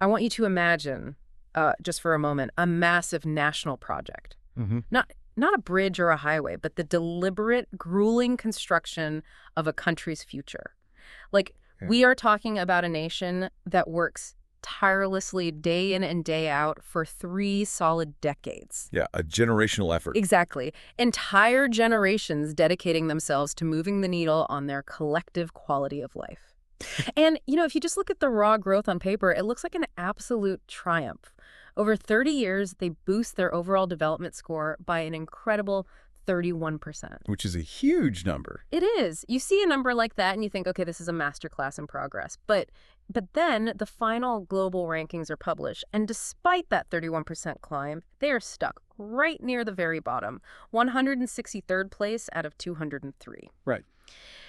I want you to imagine, just for a moment, a massive national project. Not a bridge or a highway, but the deliberate, grueling construction of a country's future. Like, we are talking about a nation that works tirelessly day in and day out for 3 solid decades. Yeah, a generational effort. Exactly. Entire generations dedicating themselves to moving the needle on their collective quality of life. And, if you just look at the raw growth on paper, it looks like an absolute triumph. Over 30 years, they boost their overall development score by an incredible 31%. Which is a huge number. It is. You see a number like that and you think, okay, this is a masterclass in progress. But then the final global rankings are published, and despite that 31% climb, they are stuck right near the very bottom, 163rd place out of 203. Right.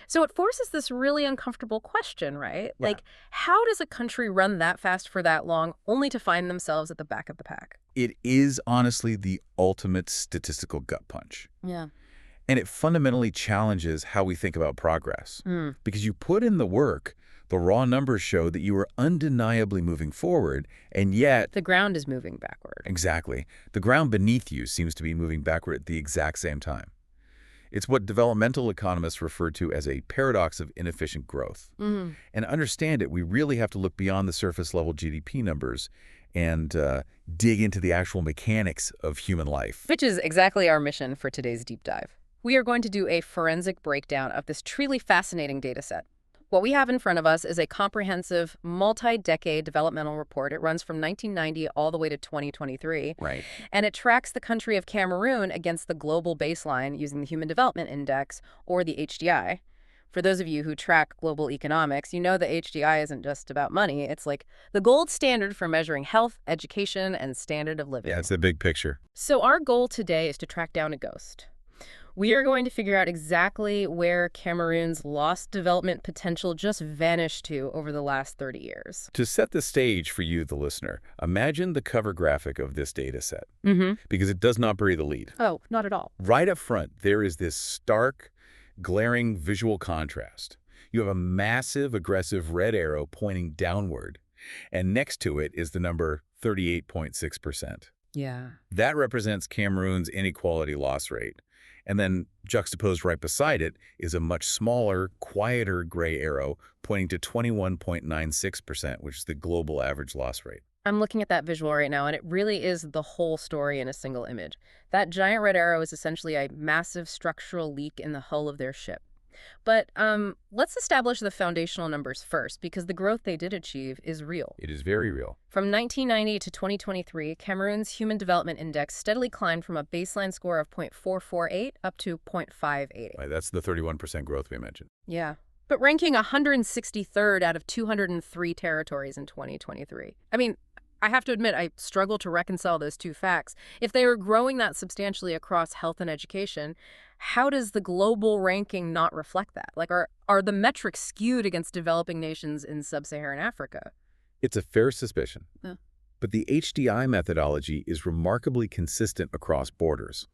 So it forces this really uncomfortable question, right? Yeah. Like, how does a country run that fast for that long only to find themselves at the back of the pack? It is honestly the ultimate statistical gut punch. Yeah. And it fundamentally challenges how we think about progress. Because you put in the work, the raw numbers show that you are undeniably moving forward, and yet... The ground is moving backward. Exactly. The ground beneath you seems to be moving backward at the exact same time. It's what developmental economists refer to as a paradox of inefficient growth. And to understand it, we really have to look beyond the surface-level GDP numbers and dig into the actual mechanics of human life. Which is exactly our mission for today's deep dive. We are going to do a forensic breakdown of this truly fascinating data set. What we have in front of us is a comprehensive, multi-decade developmental report. It runs from 1990 all the way to 2023. Right. And it tracks the country of Cameroon against the global baseline using the Human Development Index, or the HDI. For those of you who track global economics, you know the HDI isn't just about money. It's like the gold standard for measuring health, education, and standard of living. Yeah, it's the big picture. So our goal today is to track down a ghost. We are going to figure out exactly where Cameroon's lost development potential just vanished to over the last 30 years. To set the stage for you, the listener, imagine the cover graphic of this data set, because it does not bury the lead. Oh, not at all. Right up front, there is this stark, glaring visual contrast. You have a massive, aggressive red arrow pointing downward, and next to it is the number 38.6%. Yeah. That represents Cameroon's inequality loss rate. And then juxtaposed right beside it is a much smaller, quieter gray arrow pointing to 21.96%, which is the global average loss rate. I'm looking at that visual right now, and it really is the whole story in a single image. That giant red arrow is essentially a massive structural leak in the hull of their ship. But let's establish the foundational numbers first, because the growth they did achieve is real. It is very real. From 1990 to 2023, Cameroon's Human Development Index steadily climbed from a baseline score of 0.448 up to 0.588. Right, that's the 31% growth we mentioned. Yeah. But ranking 163rd out of 203 territories in 2023. I mean, I have to admit, I struggle to reconcile those two facts. If they were growing that substantially across health and education, how does the global ranking not reflect that? Like, are the metrics skewed against developing nations in sub-Saharan Africa? It's a fair suspicion. Yeah. But the HDI methodology is remarkably consistent across borders.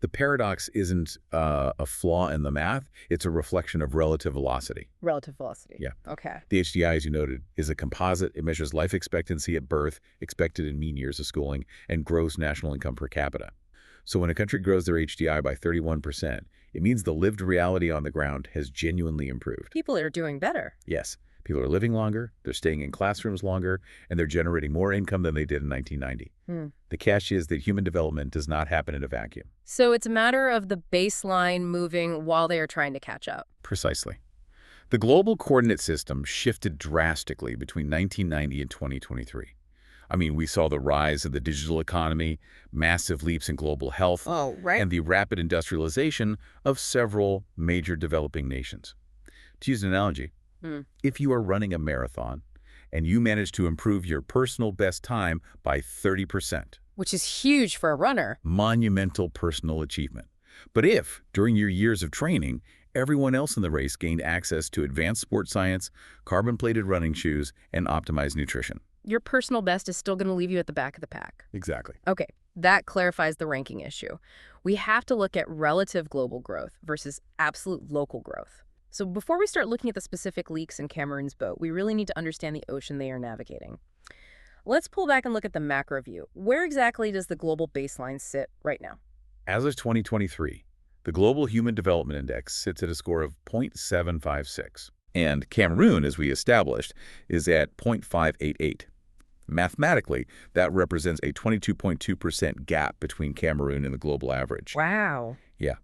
The paradox isn't a flaw in the math. It's a reflection of relative velocity. Relative velocity. Yeah. Okay. The HDI, as you noted, is a composite. It measures life expectancy at birth, expected and mean years of schooling, and gross national income per capita. So when a country grows their HDI by 31%, it means the lived reality on the ground has genuinely improved. People are doing better. Yes. People are living longer, they're staying in classrooms longer, and they're generating more income than they did in 1990. The catch is that human development does not happen in a vacuum. So it's a matter of the baseline moving while they are trying to catch up. Precisely. The global coordinate system shifted drastically between 1990 and 2023. I mean, we saw the rise of the digital economy, massive leaps in global health, and the rapid industrialization of several major developing nations. To use an analogy, if you are running a marathon and you manage to improve your personal best time by 30%, which is huge for a runner. Monumental personal achievement. But if, during your years of training, everyone else in the race gained access to advanced sports science, carbon-plated running shoes, and optimized nutrition, your personal best is still going to leave you at the back of the pack. Exactly. Okay, that clarifies the ranking issue. We have to look at relative global growth versus absolute local growth. So before we start looking at the specific leaks in Cameroon's boat, we really need to understand the ocean they are navigating. Let's pull back and look at the macro view. Where exactly does the global baseline sit right now? As of 2023, the Global Human Development Index sits at a score of 0.756. And Cameroon, as we established, is at 0.588. Mathematically, that represents a 22.2% gap between Cameroon and the global average. Wow. Yeah,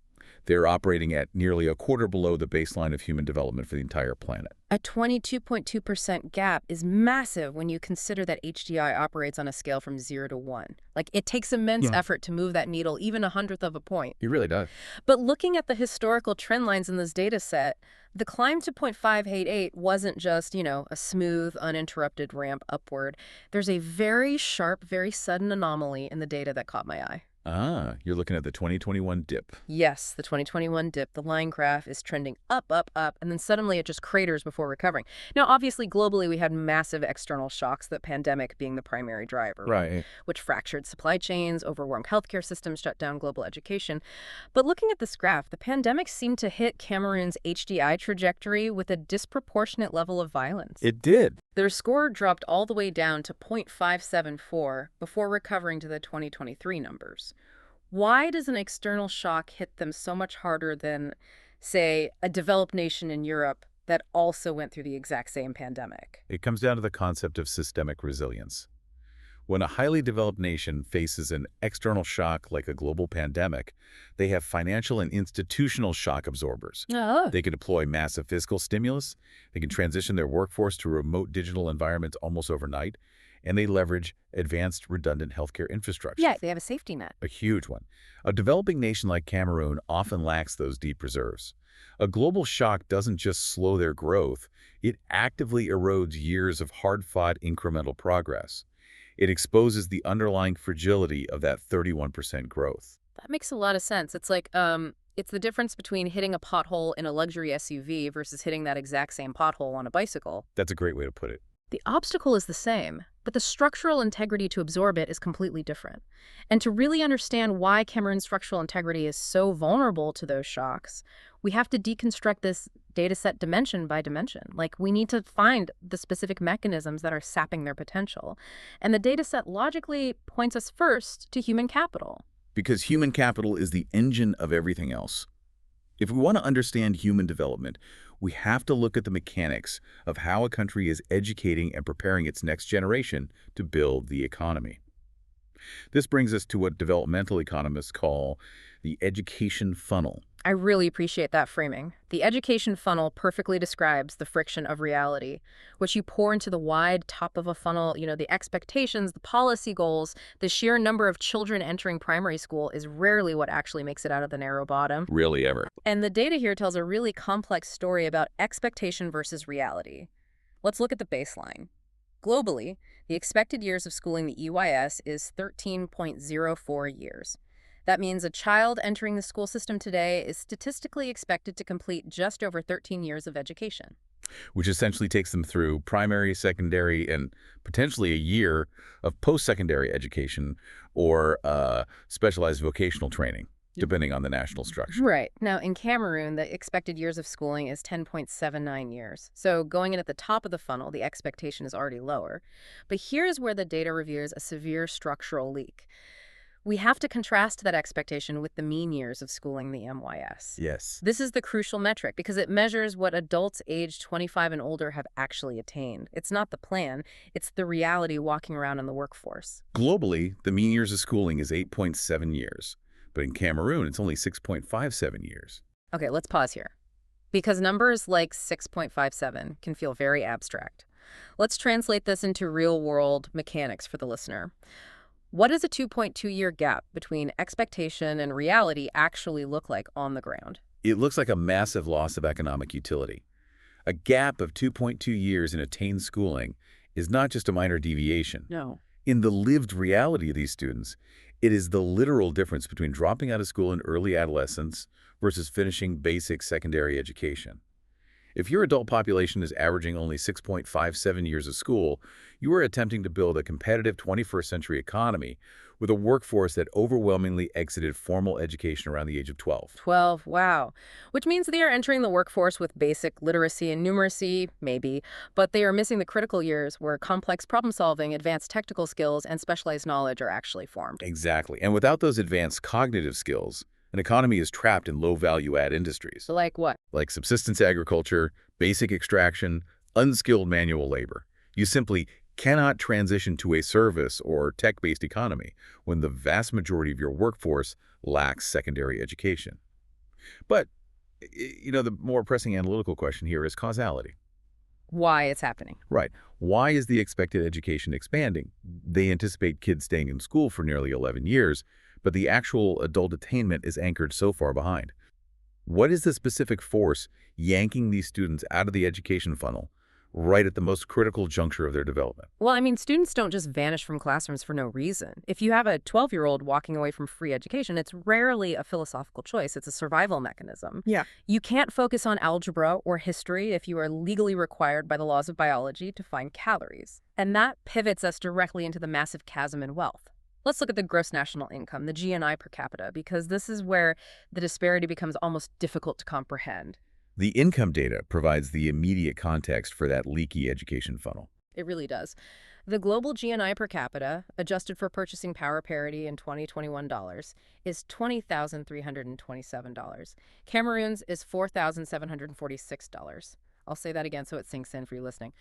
they're operating at nearly a quarter below the baseline of human development for the entire planet. A 22.2% gap is massive when you consider that HDI operates on a scale from 0 to 1. Like, it takes immense effort to move that needle even a hundredth of a point. It really does. But looking at the historical trend lines in this data set, the climb to 0.588 wasn't just, a smooth, uninterrupted ramp upward. There's a very sharp, very sudden anomaly in the data that caught my eye. Ah, you're looking at the 2021 dip. Yes, the 2021 dip, the line graph is trending up, up, up, and then suddenly it just craters before recovering. Now, obviously, globally, we had massive external shocks, the pandemic being the primary driver, Right. which fractured supply chains, overwhelmed healthcare systems, shut down global education. But looking at this graph, the pandemic seemed to hit Cameroon's HDI trajectory with a disproportionate level of violence. It did. Their score dropped all the way down to 0.574 before recovering to the 2023 numbers. Why does an external shock hit them so much harder than, say, a developed nation in Europe that also went through the exact same pandemic? It comes down to the concept of systemic resilience. When a highly developed nation faces an external shock like a global pandemic, they have financial and institutional shock absorbers. Oh. They can deploy massive fiscal stimulus, they can transition their workforce to remote digital environments almost overnight, and they leverage advanced redundant healthcare infrastructure. Yeah, they have a safety net. A huge one. A developing nation like Cameroon often lacks those deep reserves. A global shock doesn't just slow their growth, it actively erodes years of hard-fought incremental progress. It exposes the underlying fragility of that 31% growth. That makes a lot of sense. It's like, it's the difference between hitting a pothole in a luxury SUV versus hitting that exact same pothole on a bicycle. That's a great way to put it. The obstacle is the same, but the structural integrity to absorb it is completely different. And to really understand why Cameroon's structural integrity is so vulnerable to those shocks, we have to deconstruct this data set dimension by dimension. Like, we need to find the specific mechanisms that are sapping their potential. And the data set logically points us first to human capital. Because human capital is the engine of everything else. If we want to understand human development, we have to look at the mechanics of how a country is educating and preparing its next generation to build the economy. This brings us to what developmental economists call the education funnel. I really appreciate that framing. The education funnel perfectly describes the friction of reality, which you pour into the wide top of a funnel. The expectations, the policy goals, the sheer number of children entering primary school is rarely what actually makes it out of the narrow bottom. Really ever. And the data here tells a really complex story about expectation versus reality. Let's look at the baseline. Globally, the expected years of schooling the EYS is 13.04 years. That means a child entering the school system today is statistically expected to complete just over 13 years of education. Which essentially takes them through primary, secondary, and potentially a year of post-secondary education or specialized vocational training, depending on the national structure. Right. Now, in Cameroon, the expected years of schooling is 10.79 years. So going in at the top of the funnel, the expectation is already lower. But here's where the data reveals a severe structural leak. We have to contrast that expectation with the mean years of schooling the MYS. Yes. This is the crucial metric because it measures what adults aged 25 and older have actually attained. It's not the plan, it's the reality walking around in the workforce. Globally, the mean years of schooling is 8.7 years, but in Cameroon, it's only 6.57 years. Okay, let's pause here. Because numbers like 6.57 can feel very abstract. Let's translate this into real-world mechanics for the listener. What does a 2.2-year gap between expectation and reality actually look like on the ground? It looks like a massive loss of economic utility. A gap of 2.2 years in attained schooling is not just a minor deviation. No. In the lived reality of these students, it is the literal difference between dropping out of school in early adolescence versus finishing basic secondary education. If your adult population is averaging only 6.57 years of school, you are attempting to build a competitive 21st century economy with a workforce that overwhelmingly exited formal education around the age of 12. 12, wow. Which means they are entering the workforce with basic literacy and numeracy, maybe, but they are missing the critical years where complex problem solving, advanced technical skills, and specialized knowledge are actually formed. Exactly. And without those advanced cognitive skills, an economy is trapped in low-value-add industries, Like what? like subsistence agriculture, basic extraction, unskilled manual labor. You simply cannot transition to a service or tech-based economy when the vast majority of your workforce lacks secondary education. But, the more pressing analytical question here is causality. Why it's happening. Right. Why is the expected education expanding? They anticipate kids staying in school for nearly 11 years, but the actual adult attainment is anchored so far behind. What is the specific force yanking these students out of the education funnel right at the most critical juncture of their development? Well, I mean, students don't just vanish from classrooms for no reason. If you have a 12-year-old walking away from free education, it's rarely a philosophical choice. It's a survival mechanism. Yeah. You can't focus on algebra or history if you are legally required by the laws of biology to find calories. And that pivots us directly into the massive chasm in wealth. Let's look at the gross national income, the GNI per capita, because this is where the disparity becomes almost difficult to comprehend. The income data provides the immediate context for that leaky education funnel. It really does. The global GNI per capita, adjusted for purchasing power parity in 2021 dollars, is $20,327. Cameroon's is $4,746. I'll say that again so it sinks in for you listening.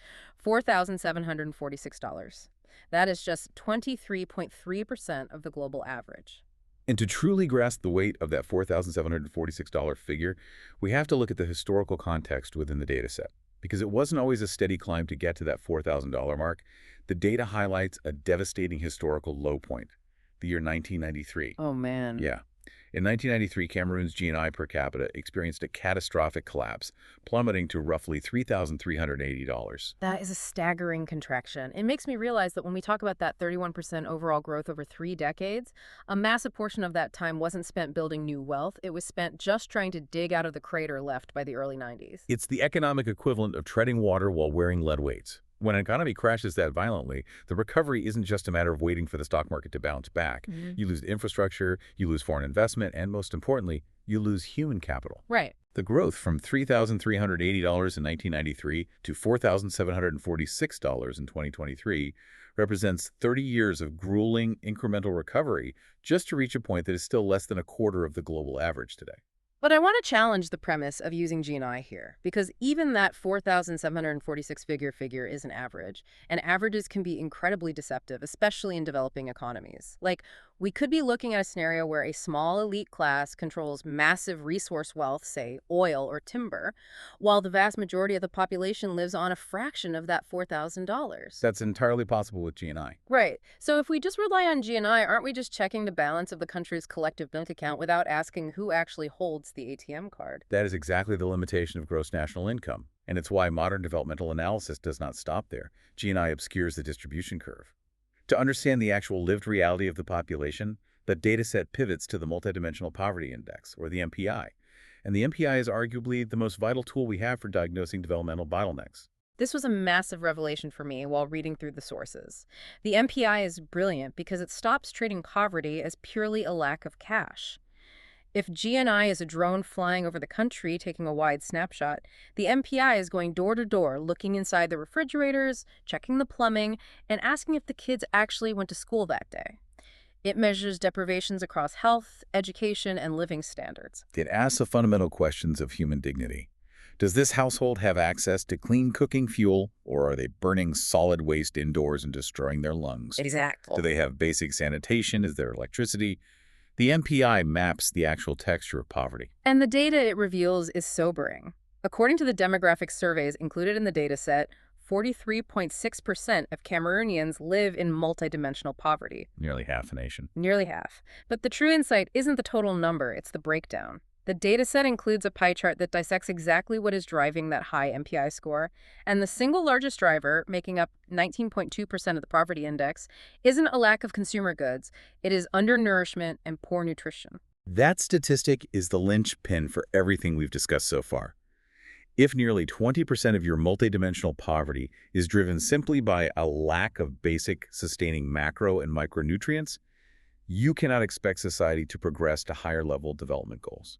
$4,746. That is just 23.3% of the global average. And to truly grasp the weight of that $4,746 figure, we have to look at the historical context within the data set. Because it wasn't always a steady climb to get to that $4,000 mark, the data highlights a devastating historical low point, the year 1993. Oh, man. Yeah. In 1993, Cameroon's GNI per capita experienced a catastrophic collapse, plummeting to roughly $3,380. That is a staggering contraction. It makes me realize that when we talk about that 31% overall growth over 3 decades, a massive portion of that time wasn't spent building new wealth. It was spent just trying to dig out of the crater left by the early 90s. It's the economic equivalent of treading water while wearing lead weights. When an economy crashes that violently, the recovery isn't just a matter of waiting for the stock market to bounce back. You lose infrastructure, you lose foreign investment, and most importantly, you lose human capital. Right. The growth from $3,380 in 1993 to $4,746 in 2023 represents 30 years of grueling incremental recovery just to reach a point that is still less than a quarter of the global average today. But I want to challenge the premise of using GNI here, because even that 4,746 figure is an average, and averages can be incredibly deceptive, especially in developing economies. Like, we could be looking at a scenario where a small elite class controls massive resource wealth, say oil or timber, while the vast majority of the population lives on a fraction of that $4,000. That's entirely possible with GNI. Right. So if we just rely on GNI, aren't we just checking the balance of the country's collective bank account without asking who actually holds the ATM card? That is exactly the limitation of gross national income, and it's why modern developmental analysis does not stop there. GNI obscures the distribution curve. To understand the actual lived reality of the population, the dataset pivots to the Multidimensional Poverty Index, or the MPI. And the MPI is arguably the most vital tool we have for diagnosing developmental bottlenecks. This was a massive revelation for me while reading through the sources. The MPI is brilliant because it stops treating poverty as purely a lack of cash. If GNI is a drone flying over the country taking a wide snapshot, the MPI is going door to door, looking inside the refrigerators, checking the plumbing, and asking if the kids actually went to school that day. It measures deprivations across health, education, and living standards. It asks the fundamental questions of human dignity. Does this household have access to clean cooking fuel, or are they burning solid waste indoors and destroying their lungs? Exactly. Do they have basic sanitation? Is there electricity? The MPI maps the actual texture of poverty. And the data it reveals is sobering. According to the demographic surveys included in the dataset, 43.6% of Cameroonians live in multidimensional poverty. Nearly half the nation. Nearly half. But the true insight isn't the total number, it's the breakdown. The dataset includes a pie chart that dissects exactly what is driving that high MPI score, and the single largest driver, making up 19.2% of the poverty index, isn't a lack of consumer goods, it is undernourishment and poor nutrition. That statistic is the linchpin for everything we've discussed so far. If nearly 20% of your multidimensional poverty is driven simply by a lack of basic sustaining macro and micronutrients, you cannot expect society to progress to higher level development goals.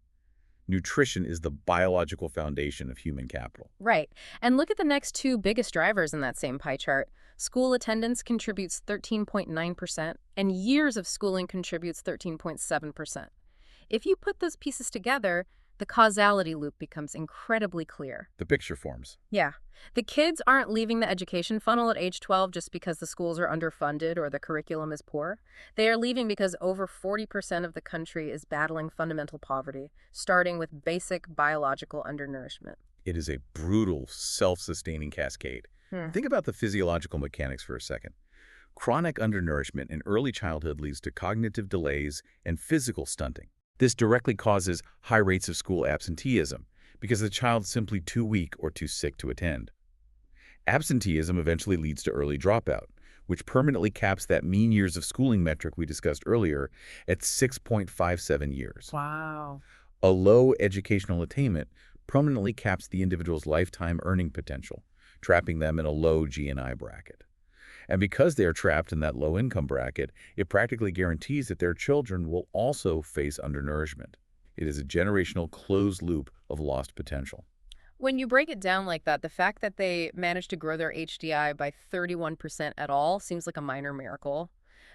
Nutrition is the biological foundation of human capital. Right. And look at the next two biggest drivers in that same pie chart. School attendance contributes 13.9%, and years of schooling contributes 13.7%. If you put those pieces together, the causality loop becomes incredibly clear. The picture forms. Yeah. The kids aren't leaving the education funnel at age 12 just because the schools are underfunded or the curriculum is poor. They are leaving because over 40% of the country is battling fundamental poverty, starting with basic biological undernourishment. It is a brutal, self-sustaining cascade. Think about the physiological mechanics for a second. Chronic undernourishment in early childhood leads to cognitive delays and physical stunting. This directly causes high rates of school absenteeism because the child's simply too weak or too sick to attend. Absenteeism eventually leads to early dropout, which permanently caps that mean years of schooling metric we discussed earlier at 6.57 years. Wow. A low educational attainment permanently caps the individual's lifetime earning potential, trapping them in a low GNI bracket. And because they are trapped in that low-income bracket, it practically guarantees that their children will also face undernourishment. It is a generational closed loop of lost potential. When you break it down like that, the fact that they managed to grow their HDI by 31% at all seems like a minor miracle.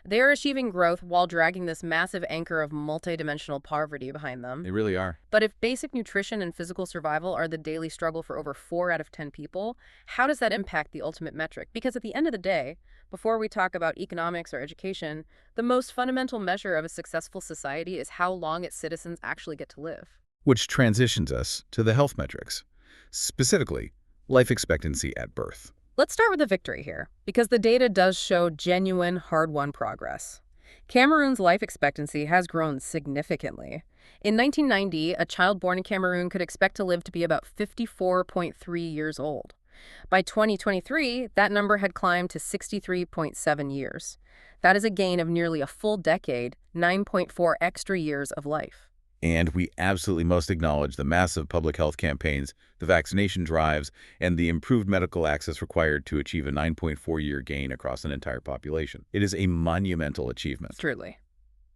They are achieving growth while dragging this massive anchor of multidimensional poverty behind them. They really are. But if basic nutrition and physical survival are the daily struggle for over 4 out of 10 people, how does that impact the ultimate metric? Because at the end of the day, before we talk about economics or education, the most fundamental measure of a successful society is how long its citizens actually get to live. Which transitions us to the health metrics, specifically life expectancy at birth. Let's start with the victory here, because the data does show genuine, hard-won progress. Cameroon's life expectancy has grown significantly. In 1990, a child born in Cameroon could expect to live to be about 54.3 years old. By 2023, that number had climbed to 63.7 years. That is a gain of nearly a full decade, 9.4 extra years of life. And we absolutely must acknowledge the massive public health campaigns, the vaccination drives, and the improved medical access required to achieve a 9.4-year gain across an entire population. It is a monumental achievement. Truly.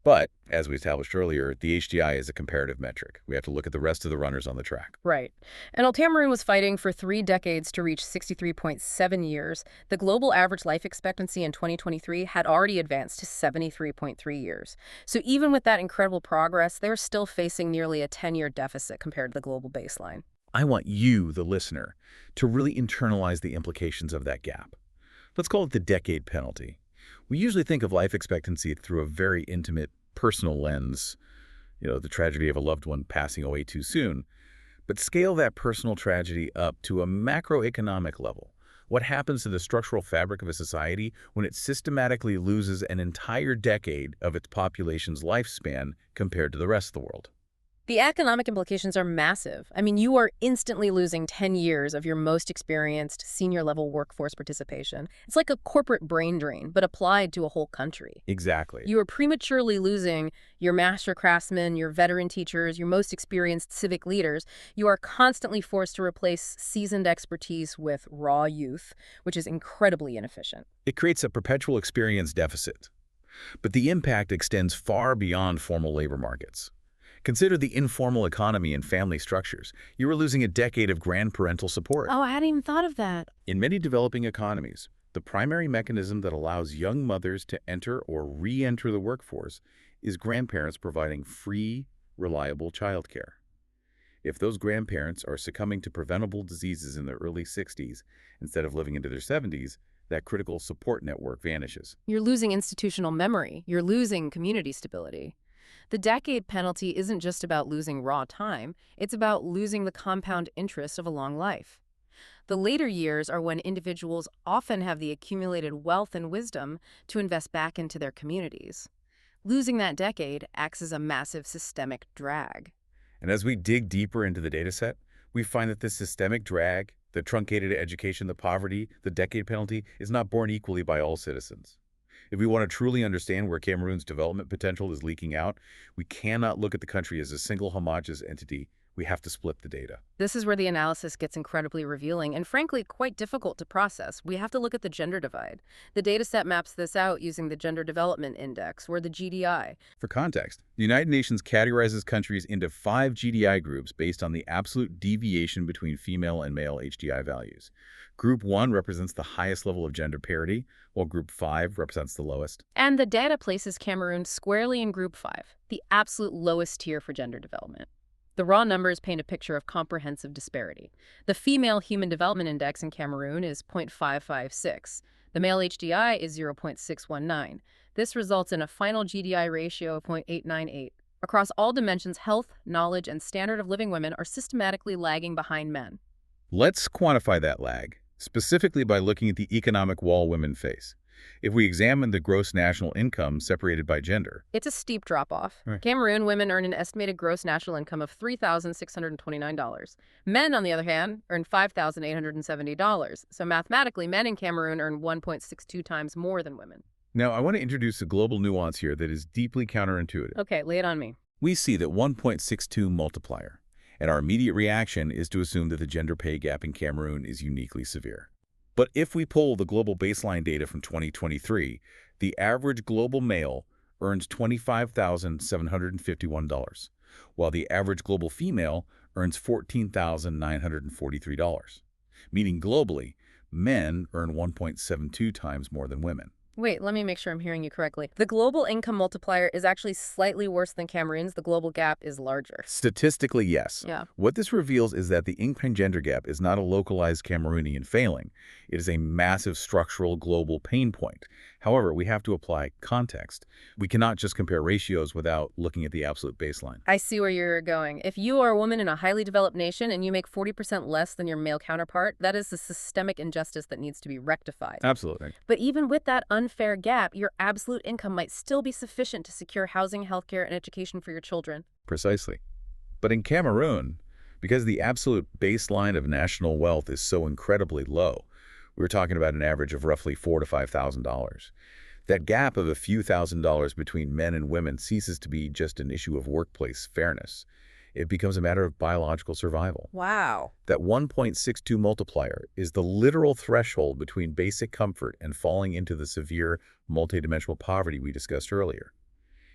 But, as we established earlier, the HDI is a comparative metric. We have to look at the rest of the runners on the track. Right. And while Cameroon was fighting for 3 decades to reach 63.7 years, the global average life expectancy in 2023 had already advanced to 73.3 years. So even with that incredible progress, they're still facing nearly a 10-year deficit compared to the global baseline. I want you, the listener, to really internalize the implications of that gap. Let's call it the decade penalty. We usually think of life expectancy through a very intimate, personal lens, the tragedy of a loved one passing away too soon. But scale that personal tragedy up to a macroeconomic level. What happens to the structural fabric of a society when it systematically loses an entire decade of its population's lifespan compared to the rest of the world? The economic implications are massive. I mean, you are instantly losing 10 years of your most experienced senior-level workforce participation. It's like a corporate brain drain, but applied to a whole country. Exactly. You are prematurely losing your master craftsmen, your veteran teachers, your most experienced civic leaders. You are constantly forced to replace seasoned expertise with raw youth, which is incredibly inefficient. It creates a perpetual experience deficit. But the impact extends far beyond formal labor markets. Consider the informal economy and family structures. You are losing a decade of grandparental support. Oh, I hadn't even thought of that. In many developing economies, the primary mechanism that allows young mothers to enter or re-enter the workforce is grandparents providing free, reliable childcare. If those grandparents are succumbing to preventable diseases in their early 60s instead of living into their 70s, that critical support network vanishes. You're losing institutional memory. You're losing community stability. The decade penalty isn't just about losing raw time, it's about losing the compound interest of a long life. The later years are when individuals often have the accumulated wealth and wisdom to invest back into their communities. Losing that decade acts as a massive systemic drag. And as we dig deeper into the data set, we find that this systemic drag, the truncated education, the poverty, the decade penalty, is not borne equally by all citizens. If we want to truly understand where Cameroon's development potential is leaking out, we cannot look at the country as a single homogeneous entity. We have to split the data. This is where the analysis gets incredibly revealing and, frankly, quite difficult to process. We have to look at the gender divide. The dataset maps this out using the Gender Development Index, or the GDI. For context, the United Nations categorizes countries into 5 GDI groups based on the absolute deviation between female and male HDI values. Group 1 represents the highest level of gender parity, while Group 5 represents the lowest. And the data places Cameroon squarely in Group 5, the absolute lowest tier for gender development. The raw numbers paint a picture of comprehensive disparity. The Female Human Development Index in Cameroon is 0.556. The male HDI is 0.619. This results in a final GDI ratio of 0.898. Across all dimensions, health, knowledge, and standard of living women are systematically lagging behind men. Let's quantify that lag, specifically by looking at the economic wall women face. If we examine the gross national income separated by gender, it's a steep drop-off. Right. Cameroon women earn an estimated gross national income of $3,629. Men, on the other hand, earn $5,870. So mathematically, men in Cameroon earn 1.62 times more than women. Now I want to introduce a global nuance here that is deeply counterintuitive. Okay, lay it on me. We see that 1.62 multiplier, and our immediate reaction is to assume that the gender pay gap in Cameroon is uniquely severe. But if we pull the global baseline data from 2023, the average global male earns $25,751, while the average global female earns $14,943, meaning globally, men earn 1.72 times more than women. Wait, let me make sure I'm hearing you correctly. The global income multiplier is actually slightly worse than Cameroon's. The global gap is larger. Statistically, yes. Yeah. What this reveals is that the income gender gap is not a localized Cameroonian failing. It is a massive structural global pain point. However, we have to apply context. We cannot just compare ratios without looking at the absolute baseline. I see where you're going. If you are a woman in a highly developed nation and you make 40% less than your male counterpart, that is a systemic injustice that needs to be rectified. Absolutely. But even with that unfair gap, your absolute income might still be sufficient to secure housing, healthcare, and education for your children. Precisely. But in Cameroon, because the absolute baseline of national wealth is so incredibly low, we're talking about an average of roughly $4,000 to $5,000. That gap of a few $1,000s between men and women ceases to be just an issue of workplace fairness. It becomes a matter of biological survival. Wow. That 1.62 multiplier is the literal threshold between basic comfort and falling into the severe multidimensional poverty we discussed earlier.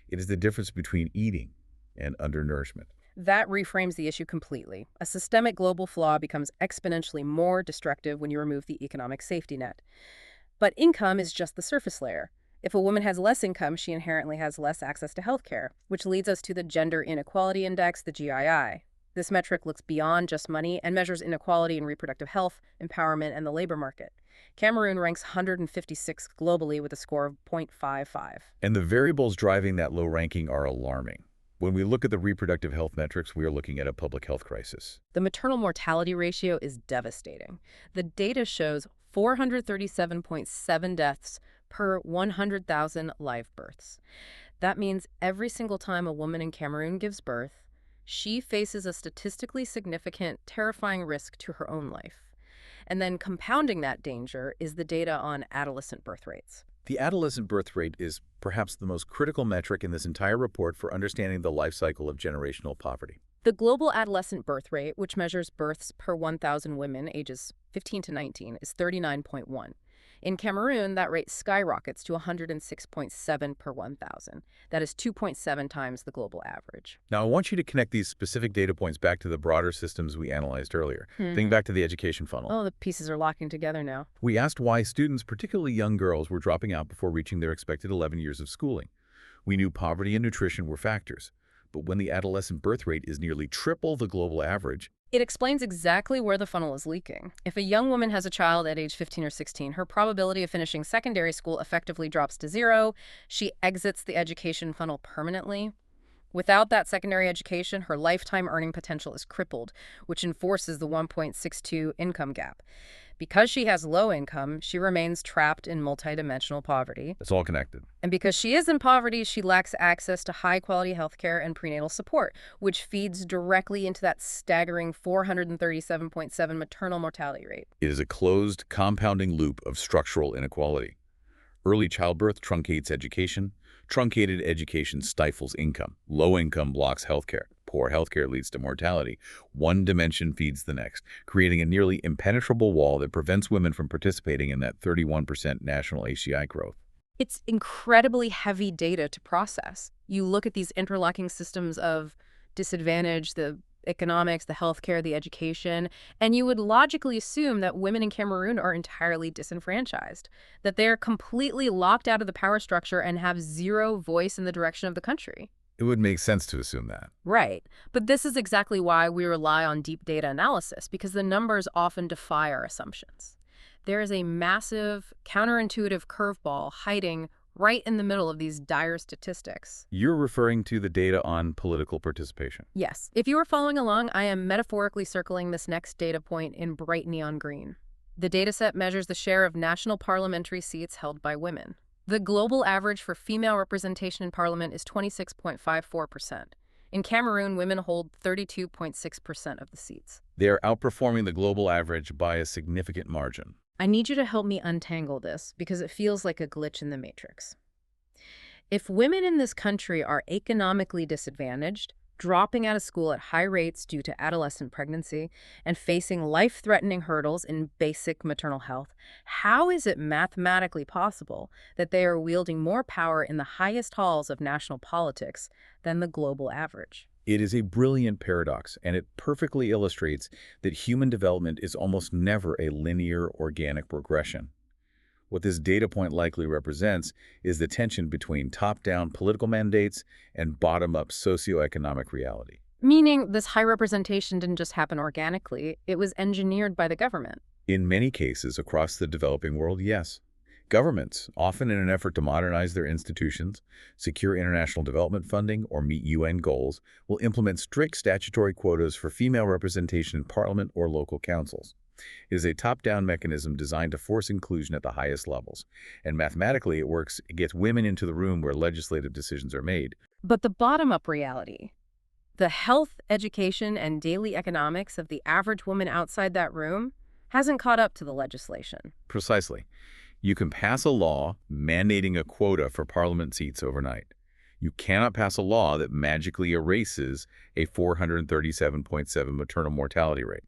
It is the difference between eating and undernourishment. That reframes the issue completely. A systemic global flaw becomes exponentially more destructive when you remove the economic safety net. But income is just the surface layer. If a woman has less income, she inherently has less access to healthcare, which leads us to the Gender Inequality Index, the GII. This metric looks beyond just money and measures inequality in reproductive health, empowerment, and the labor market. Cameroon ranks 156th globally with a score of 0.55. And the variables driving that low ranking are alarming. When we look at the reproductive health metrics, we are looking at a public health crisis. The maternal mortality ratio is devastating. The data shows 437.7 deaths per 100,000 live births. That means every single time a woman in Cameroon gives birth, she faces a statistically significant, terrifying risk to her own life. And then compounding that danger is the data on adolescent birth rates. The adolescent birth rate is perhaps the most critical metric in this entire report for understanding the life cycle of generational poverty. The global adolescent birth rate, which measures births per 1,000 women ages 15 to 19, is 39.1. In Cameroon, that rate skyrockets to 106.7 per 1,000. That is 2.7 times the global average. Now, I want you to connect these specific data points back to the broader systems we analyzed earlier. Think back to the education funnel. Oh, the pieces are locking together now. We asked why students, particularly young girls, were dropping out before reaching their expected 11 years of schooling. We knew poverty and nutrition were factors. But when the adolescent birth rate is nearly triple the global average, it explains exactly where the funnel is leaking. If a young woman has a child at age 15 or 16, her probability of finishing secondary school effectively drops to 0. She exits the education funnel permanently. Without that secondary education, her lifetime earning potential is crippled, which enforces the 1.62 income gap. Because she has low income, she remains trapped in multidimensional poverty. it's all connected. And because she is in poverty, she lacks access to high-quality healthcare and prenatal support, which feeds directly into that staggering 437.7 maternal mortality rate. It is a closed, compounding loop of structural inequality. Early childbirth truncates education. Truncated education stifles income. Low income blocks healthcare. poor healthcare leads to mortality. One dimension feeds the next, creating a nearly impenetrable wall that prevents women from participating in that 31% national HDI growth. It's incredibly heavy data to process. You look at these interlocking systems of disadvantage, the economics, the healthcare, the education, and you would logically assume that women in Cameroon are entirely disenfranchised, that they're completely locked out of the power structure and have zero voice in the direction of the country. It would make sense to assume that. Right. But this is exactly why we rely on deep data analysis, because the numbers often defy our assumptions. There is a massive, counterintuitive curveball hiding right in the middle of these dire statistics. You're referring to the data on political participation. Yes. If you are following along, I am metaphorically circling this next data point in bright neon green. The dataset measures the share of national parliamentary seats held by women. The global average for female representation in parliament is 26.54%. In Cameroon, women hold 32.6% of the seats. They are outperforming the global average by a significant margin. I need you to help me untangle this because it feels like a glitch in the matrix. If women in this country are economically disadvantaged, dropping out of school at high rates due to adolescent pregnancy, and facing life-threatening hurdles in basic maternal health, how is it mathematically possible that they are wielding more power in the highest halls of national politics than the global average? It is a brilliant paradox, and it perfectly illustrates that human development is almost never a linear, organic progression. What this data point likely represents is the tension between top-down political mandates and bottom-up socioeconomic reality. Meaning this high representation didn't just happen organically, it was engineered by the government. In many cases across the developing world, yes. Governments, often in an effort to modernize their institutions, secure international development funding, or meet UN goals, will implement strict statutory quotas for female representation in parliament or local councils. It is a top-down mechanism designed to force inclusion at the highest levels. And mathematically, it gets women into the room where legislative decisions are made. But the bottom-up reality, the health, education, and daily economics of the average woman outside that room, hasn't caught up to the legislation. Precisely. You can pass a law mandating a quota for parliament seats overnight. You cannot pass a law that magically erases a 437.7 maternal mortality rate.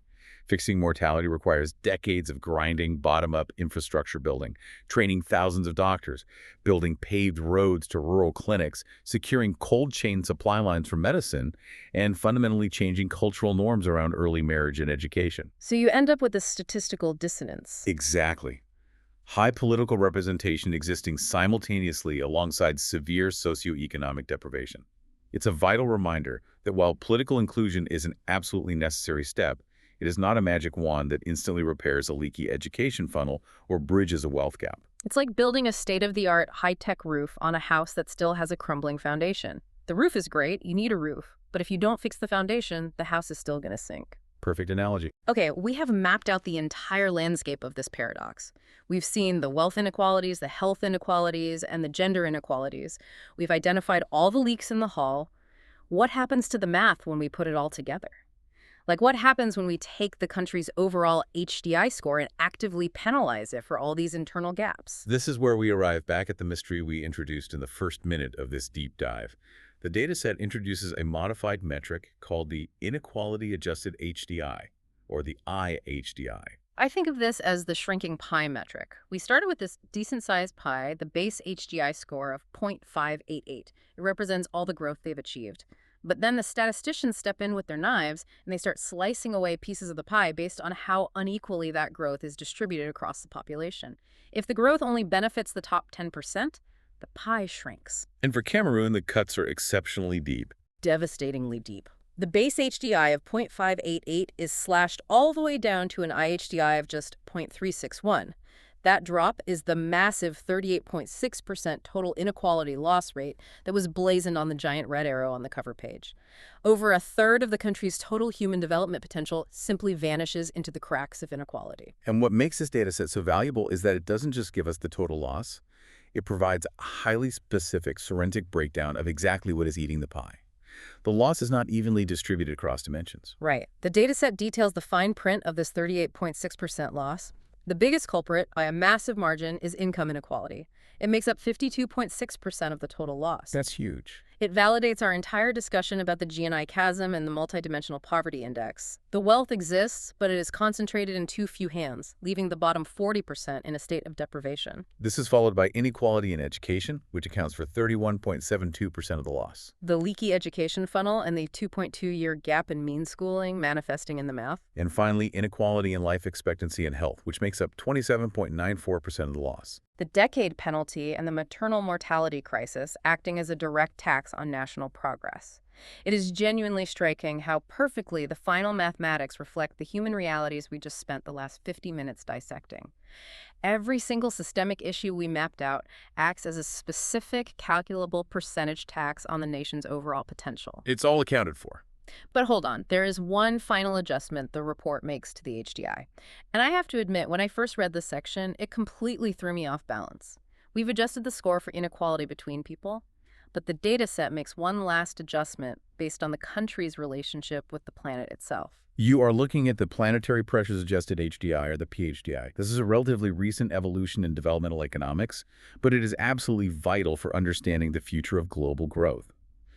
Fixing mortality requires decades of grinding, bottom-up infrastructure building, training thousands of doctors, building paved roads to rural clinics, securing cold chain supply lines for medicine, and fundamentally changing cultural norms around early marriage and education. So you end up with a statistical dissonance. Exactly. High political representation existing simultaneously alongside severe socioeconomic deprivation. It's a vital reminder that while political inclusion is an absolutely necessary step, it is not a magic wand that instantly repairs a leaky education funnel or bridges a wealth gap. It's like building a state-of-the-art high-tech roof on a house that still has a crumbling foundation. The roof is great, you need a roof, but if you don't fix the foundation, the house is still going to sink. Perfect analogy. Okay, we have mapped out the entire landscape of this paradox. We've seen the wealth inequalities, the health inequalities, and the gender inequalities. We've identified all the leaks in the hall. What happens to the math when we put it all together? Like, what happens when we take the country's overall HDI score and actively penalize it for all these internal gaps? This is where we arrive back at the mystery we introduced in the first minute of this deep dive. The dataset introduces a modified metric called the inequality-adjusted HDI, or the IHDI. I think of this as the shrinking pie metric. We started with this decent-sized pie, the base HDI score of 0.588. It represents all the growth they've achieved. But then the statisticians step in with their knives and they start slicing away pieces of the pie based on how unequally that growth is distributed across the population. If the growth only benefits the top 10%, the pie shrinks. And for Cameroon, the cuts are exceptionally deep. Devastatingly deep. The base HDI of 0.588 is slashed all the way down to an IHDI of just 0.361. That drop is the massive 38.6% total inequality loss rate that was blazoned on the giant red arrow on the cover page. Over a third of the country's total human development potential simply vanishes into the cracks of inequality. And what makes this data set so valuable is that it doesn't just give us the total loss. It provides a highly specific forensic breakdown of exactly what is eating the pie. The loss is not evenly distributed across dimensions. Right. The dataset details the fine print of this 38.6% loss. The biggest culprit, by a massive margin, is income inequality. It makes up 52.6% of the total loss. That's huge. It validates our entire discussion about the GNI chasm and the multidimensional poverty index. The wealth exists, but it is concentrated in too few hands, leaving the bottom 40% in a state of deprivation. This is followed by inequality in education, which accounts for 31.72% of the loss. The leaky education funnel and the 2.2-year gap in mean schooling manifesting in the math. And finally, inequality in life expectancy and health, which makes up 27.94% of the loss. The decade penalty and the maternal mortality crisis acting as a direct tax on national progress. It is genuinely striking how perfectly the final mathematics reflect the human realities we just spent the last 50 minutes dissecting. Every single systemic issue we mapped out acts as a specific, calculable percentage tax on the nation's overall potential. It's all accounted for. But hold on, there is one final adjustment the report makes to the HDI. And I have to admit, when I first read this section, it completely threw me off balance. We've adjusted the score for inequality between people, but the data set makes one last adjustment based on the country's relationship with the planet itself. You are looking at the Planetary Pressures Adjusted HDI, or the PHDI. This is a relatively recent evolution in developmental economics, but it is absolutely vital for understanding the future of global growth.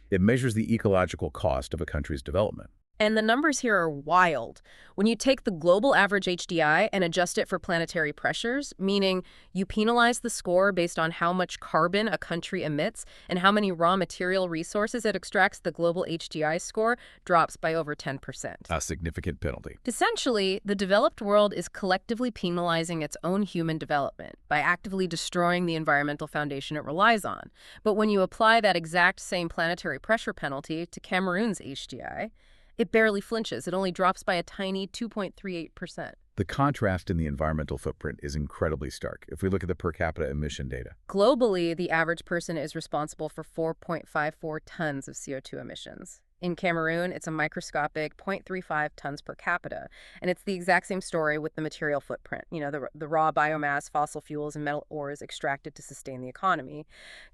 It measures the ecological cost of a country's development. And the numbers here are wild. When you take the global average HDI and adjust it for planetary pressures, meaning you penalize the score based on how much carbon a country emits and how many raw material resources it extracts, the global HDI score drops by over 10%. A significant penalty. Essentially, the developed world is collectively penalizing its own human development by actively destroying the environmental foundation it relies on. But when you apply that exact same planetary pressure penalty to Cameroon's HDI, it barely flinches. It only drops by a tiny 2.38%. The contrast in the environmental footprint is incredibly stark if we look at the per capita emission data. Globally, the average person is responsible for 4.54 tons of CO2 emissions. In Cameroon, it's a microscopic 0.35 tons per capita. And it's the exact same story with the material footprint. You know, the raw biomass, fossil fuels, and metal ores extracted to sustain the economy.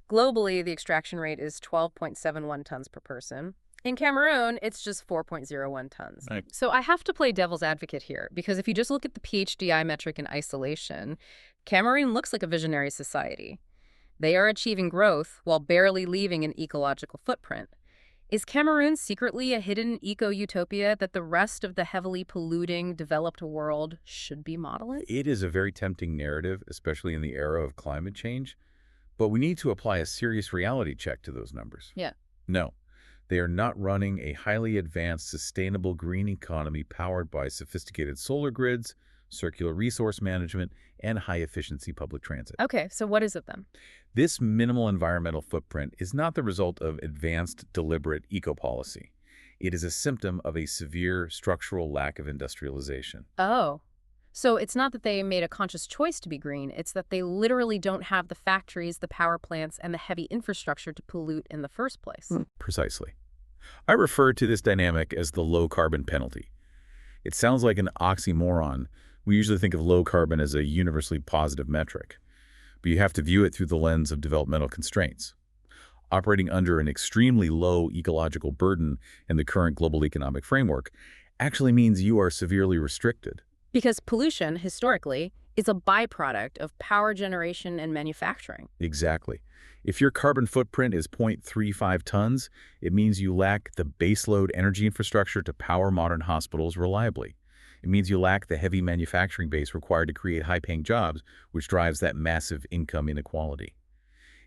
Globally, the extraction rate is 12.71 tons per person. In Cameroon, it's just 4.01 tons. Right. So I have to play devil's advocate here, because if you just look at the PHDI metric in isolation, Cameroon looks like a visionary society. They are achieving growth while barely leaving an ecological footprint. Is Cameroon secretly a hidden eco-utopia that the rest of the heavily polluting, developed world should be modeling? It is a very tempting narrative, especially in the era of climate change, but we need to apply a serious reality check to those numbers. Yeah. No. They are not running a highly advanced, sustainable green economy powered by sophisticated solar grids, circular resource management, and high-efficiency public transit. Okay, so what is it then? This minimal environmental footprint is not the result of advanced, deliberate eco-policy. It is a symptom of a severe structural lack of industrialization. Oh, so it's not that they made a conscious choice to be green, it's that they literally don't have the factories, the power plants, and the heavy infrastructure to pollute in the first place. Precisely. I refer to this dynamic as the low-carbon penalty. It sounds like an oxymoron. We usually think of low carbon as a universally positive metric, but you have to view it through the lens of developmental constraints. Operating under an extremely low ecological burden in the current global economic framework actually means you are severely restricted. Because pollution, historically, is a byproduct of power generation and manufacturing. Exactly. If your carbon footprint is 0.35 tons, it means you lack the baseload energy infrastructure to power modern hospitals reliably. It means you lack the heavy manufacturing base required to create high-paying jobs, which drives that massive income inequality.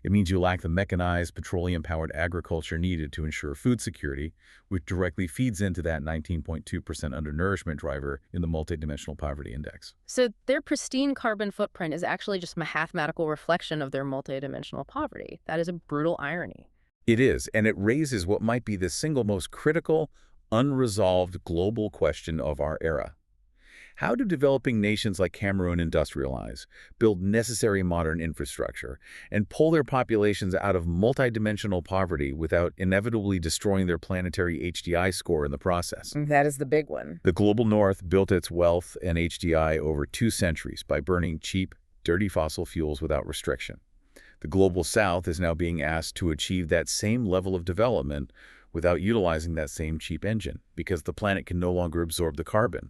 It means you lack the mechanized, petroleum-powered agriculture needed to ensure food security, which directly feeds into that 19.2% undernourishment driver in the multidimensional poverty index. So their pristine carbon footprint is actually just a mathematical reflection of their multidimensional poverty. That is a brutal irony. It is, and it raises what might be the single most critical, unresolved global question of our era. How do developing nations like Cameroon industrialize, build necessary modern infrastructure, and pull their populations out of multidimensional poverty without inevitably destroying their planetary HDI score in the process? That is the big one. The global north built its wealth and HDI over 2 centuries by burning cheap, dirty fossil fuels without restriction. The global south is now being asked to achieve that same level of development without utilizing that same cheap engine, because the planet can no longer absorb the carbon.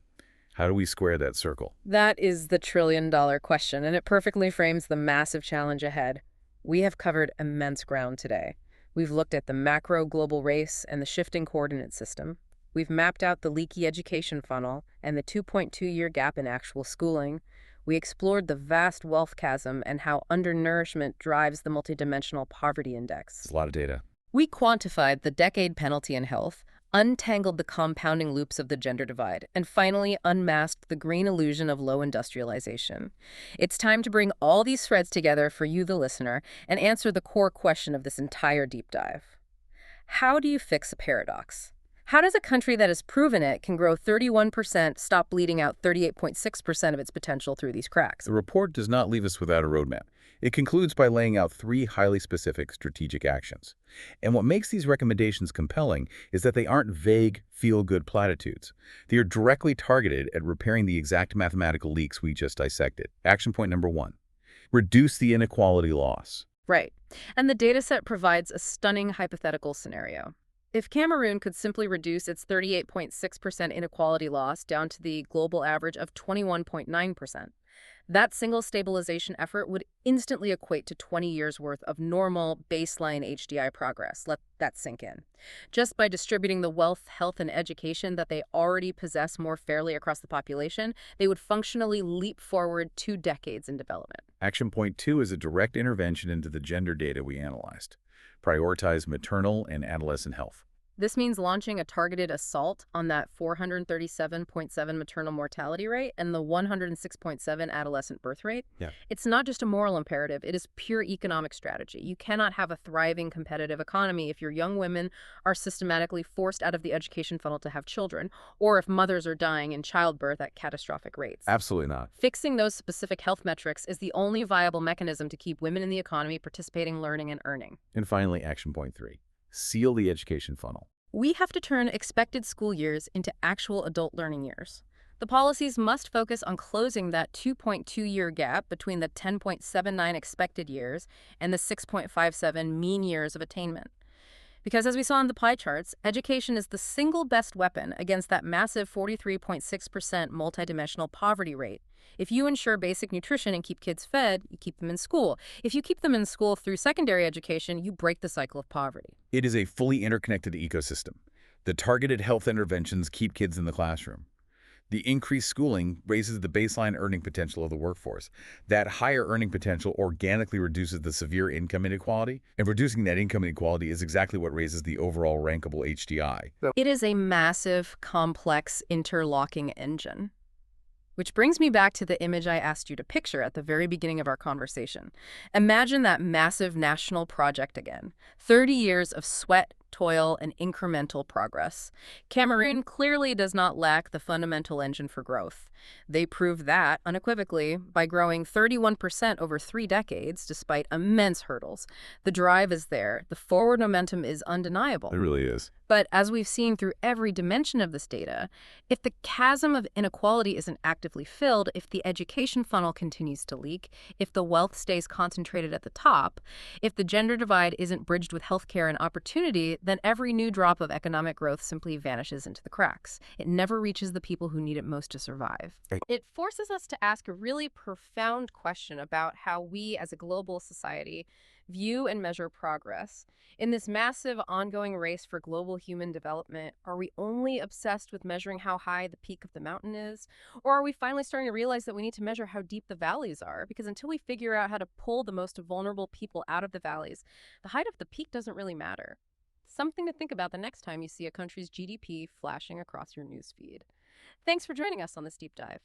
How do we square that circle? That is the trillion-dollar question, and it perfectly frames the massive challenge ahead. We have covered immense ground today. We've looked at the macro global race and the shifting coordinate system. We've mapped out the leaky education funnel and the 2.2-year gap in actual schooling. We explored the vast wealth chasm and how undernourishment drives the multidimensional poverty index. It's a lot of data. We quantified the decade penalty in health, untangled the compounding loops of the gender divide, and finally unmasked the green illusion of low industrialization. It's time to bring all these threads together for you, the listener, and answer the core question of this entire deep dive. How do you fix a paradox? How does a country that has proven it can grow 31% stop bleeding out 38.6% of its potential through these cracks? The report does not leave us without a roadmap. It concludes by laying out 3 highly specific strategic actions. And what makes these recommendations compelling is that they aren't vague, feel-good platitudes. They are directly targeted at repairing the exact mathematical leaks we just dissected. Action point number 1. Reduce the inequality loss. Right. And the dataset provides a stunning hypothetical scenario. If Cameroon could simply reduce its 38.6% inequality loss down to the global average of 21.9%, that single stabilization effort would instantly equate to 20 years' worth of normal baseline HDI progress. Let that sink in. Just by distributing the wealth, health, and education that they already possess more fairly across the population, they would functionally leap forward 2 decades in development. Action point 2 is a direct intervention into the gender data we analyzed. Prioritize maternal and adolescent health. This means launching a targeted assault on that 437.7 maternal mortality rate and the 106.7 adolescent birth rate. Yeah. It's not just a moral imperative, it is pure economic strategy. You cannot have a thriving competitive economy if your young women are systematically forced out of the education funnel to have children, or if mothers are dying in childbirth at catastrophic rates. Absolutely not. Fixing those specific health metrics is the only viable mechanism to keep women in the economy participating, learning, and earning. And finally, action point 3. Seal the education funnel. We have to turn expected school years into actual adult learning years. The policies must focus on closing that 2.2-year gap between the 10.79 expected years and the 6.57 mean years of attainment. Because as we saw in the pie charts, education is the single best weapon against that massive 43.6% multidimensional poverty rate. If you ensure basic nutrition and keep kids fed, you keep them in school. If you keep them in school through secondary education, you break the cycle of poverty. It is a fully interconnected ecosystem. The targeted health interventions keep kids in the classroom. The increased schooling raises the baseline earning potential of the workforce. That higher earning potential organically reduces the severe income inequality, and reducing that income inequality is exactly what raises the overall rankable HDI. It is a massive, complex, interlocking engine. Which brings me back to the image I asked you to picture at the very beginning of our conversation. Imagine that massive national project again. 30 years of sweat, toil, and incremental progress. Cameroon clearly does not lack the fundamental engine for growth. They proved that, unequivocally, by growing 31% over 3 decades, despite immense hurdles. The drive is there. The forward momentum is undeniable. It really is. But as we've seen through every dimension of this data, if the chasm of inequality isn't actively filled, if the education funnel continues to leak, if the wealth stays concentrated at the top, if the gender divide isn't bridged with healthcare and opportunity, then every new drop of economic growth simply vanishes into the cracks. It never reaches the people who need it most to survive. It forces us to ask a really profound question about how we as a global society view and measure progress. In this massive ongoing race for global human development, are we only obsessed with measuring how high the peak of the mountain is? Or are we finally starting to realize that we need to measure how deep the valleys are? Because until we figure out how to pull the most vulnerable people out of the valleys, the height of the peak doesn't really matter. Something to think about the next time you see a country's GDP flashing across your newsfeed. Thanks for joining us on this deep dive.